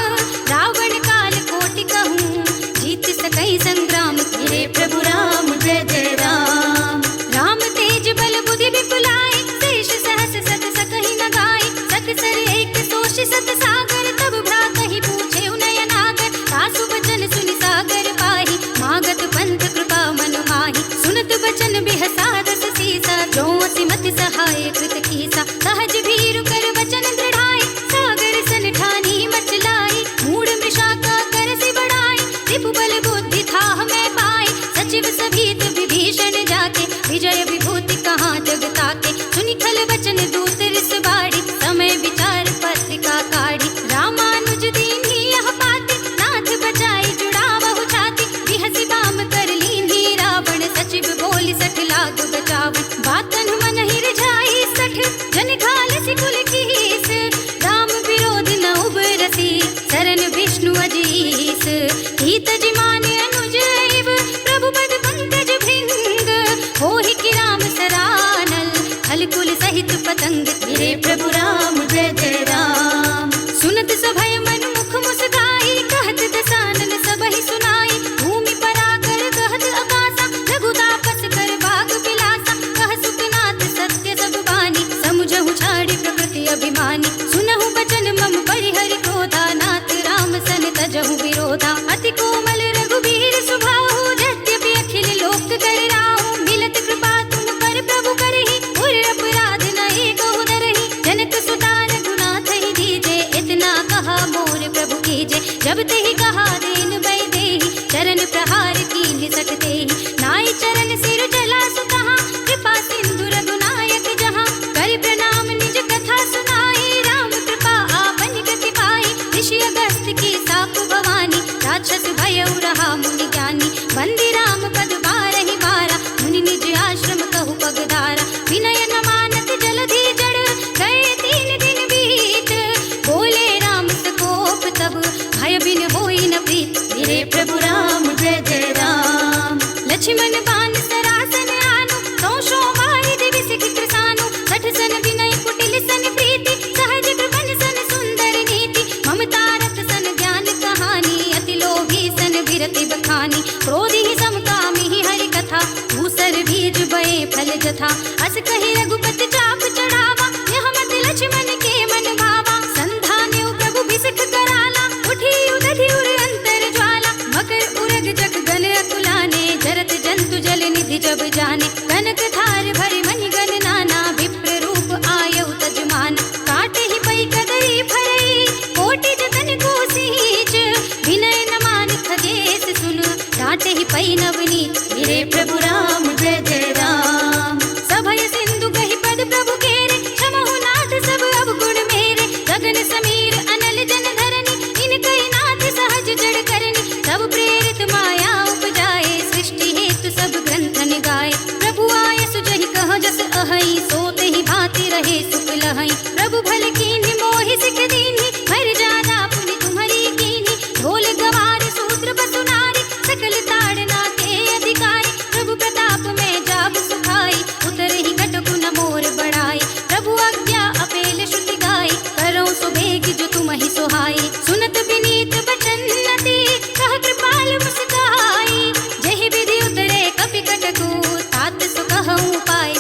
रावण काल कोटि कहूँ, जीत सकै संग्राम। धीरे प्रभु राम जय जय राम। राम तेज बल बुद्धि विपुलाए, शेष सहस सत सकहि न गाए। सकसर एक सोष सत सागर, तब भ्रातहि पूछे नयनागर। सासु बचन सुनि सागर पाहि, मागत पंथ कृपा मन माहि। सुनत बचन बिहसा दस सीसा, जो असिमति सहाय कृत कीसा। सहज भीरु कर वचन दृढ़ाए, सागर सन ठानी मचलाई। मूढ़ मृषा का करसि बढ़ाए, रिपु बल बुद्धि थाह में पाए। सचिव सभीत विभीषण जाके, विजय विभूति कहाँ जग ताके। सुनि खल वचन दूत रिस बाड़ी, समय विचार पत्रिका काढ़ी। रामानुज दीन्ही यह पाती, नाथ बचाई जुड़ावहु छाती। बिहसि बाम कर लीन्ही रावण, सचिव बोलि सठ लाग बचावन। बातन मन ही रिझाई सठ, जन घाल सिकुल कीस। राम विरोध न उबरसी, शरण विष्णु अजीस। हित जिमान अनुज एव, प्रभु पद पंकज भृंग। होहि कि राम सरानल, खल कुल सहित पतंग। मेरे प्रभु राम जय जय राम। सुनत सभय मन मुख मुस्काई, कहत दसानन सबहि सुनाई। भूमि पराकर कहत आकाशा, लघु तापस कर बाग बिलासा। कह सुखनाथ सत्य सब बानी, समुझहु छाड़ी प्रकृति अभिमानी। सुनहु बचन मम परिहरि क्रोधा, नाथ राम सन तजहु विरोधा। अति कोमल रघुबीर सुभाहु, यद्यपि अखिल लोक कर राहु। मिलत कृपा तुम कर प्रभु करहि, उर अपराध न एको धरहि। जनक सुता रघुनाथ ही दीजे, इतना कहा मोर प्रभु कीजे। जब तेहि कहा देन भय देहि, चरण प्रहार कीन्हि सठ तेहि। नाई चरण सिर जला सुतहाँ, कृपा सिंधु रघुनायक जहाँ। कर प्रणाम निज कथा सुनाई, राम कृपा आपन गति पाई। ऋषि अगस्त्य की साप भवानी, राक्षस भयउ रहा मुनि ज्ञानी। बंदी राम पद बारहि बारा, मुनि निज आश्रम कहु फल बीज बए फल जथा। अस कहि रघुपति चाप चढ़ावा, यह मत लक्ष्मण के मन भावा। संधान्यो प्रभु बिसख कराला, उठी उदधि उर अंतर ज्वाला। मकर उरग जग गण अकुलाने, जरत जंतु जल निधि जब जाने। कनक थार भरि मनि गण नाना, विप्र रूप आयउ तजमान। काटे ही पै कदरी भरई, कोटि जतन को सींच। विनय न मान खगेश सुन, डांटे ही पै नवनीत। मेरे प्रभु राम जय जय राम। सभय सिंधु कहि पद प्रभु केरे, क्षमहु नाथ सब अवगुण मेरे। गगन समीर अनल जन धरनी, इनकై नाथ सहज जड़ करनी। तब प्रेरित माया उपजाए, सृष्टि हेतु सब ग्रंथन गाए। प्रभु आय सुजहि कह जस अहै, सोत ही भांति रहे सुख लहै। प्रभु भल कीन्हि मोहि सिख दीन्हि, मर जाना पुनि तुम्हरी कीन्हि। ढोल गवार सूत्र बसु नारी, सकल ताड़ना के अधिकारी। प्रभु प्रताप में जाब सुखाई, उतरहि कटकु न मोर बढ़ाई। प्रभु आज्ञा अपेल श्रुति गाई, करौ सुबेग जो तुमहि सोहाई। सुनत विनीत बचन नति, कह कृपाल मुस्काई। जहि विधि उतरे कपि कटकु, तात सु कहउँ पाय।